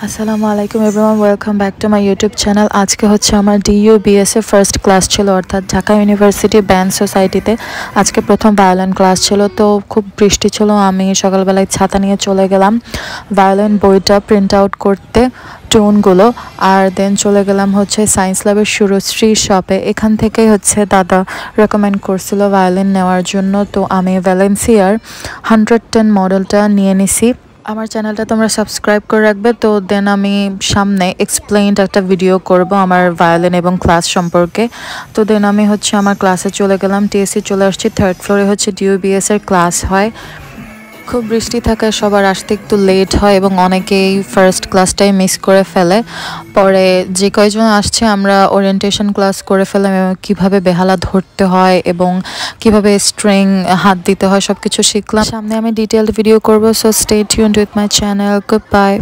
আসসালামু আলাইকুম everyone, welcome back to my YouTube channel. আজকে হচ্ছে আমার DUBS এর ফার্স্ট ক্লাস ছিল, অর্থাৎ ঢাকা ইউনিভার্সিটি ব্যান্ড সোসাইটিতে আজকে প্রথম ভায়োলিন ক্লাস ছিল। তো খুব বৃষ্টি ছিল, আমি সকালবেলায় ছাতা নিয়ে চলে গেলাম ভায়োলিন বইটা প্রিন্ট আউট করতে, টোনগুলো। আর দেন চলে গেলাম হচ্ছে সায়েন্স ল্যাবের শুরুশ্রী শপে। এখান থেকেই হচ্ছে দাদা রেকমেন্ড করছিল ভায়োলিন নেওয়ার জন্য। তো আমি ভ্যালেন্সিয়ার 110 মডেলটা নিয়ে নিছি। আমার চ্যানেলটা তোমরা সাবস্ক্রাইব করে রাখবে। তো দেন আমি সামনে এক্সপ্লেইনড একটা ভিডিও করব আমার ভায়োলিন এবং ক্লাস সম্পর্কে। তো দেন আমি হচ্ছে আমার ক্লাসে চলে গেলাম, TSC চলে আসছি। 3rd ফ্লোরে হচ্ছে DUBS এর ক্লাস হয়। খুব বৃষ্টি থাকায় সবার আসতে একটু লেট হয় এবং অনেকেই ফার্স্ট ক্লাসটাই মিস করে ফেলে। পরে যে কয়জন আসছে আমরা ওরিয়েন্টেশন ক্লাস করে ফেলাম এবং কীভাবে বেহালা ধরতে হয় এবং কিভাবে স্ট্রিং হাত দিতে হয় সব কিছু শিখলাম। সামনে আমি ডিটেইলড ভিডিও করব, so stay tuned with my channel. Good bye.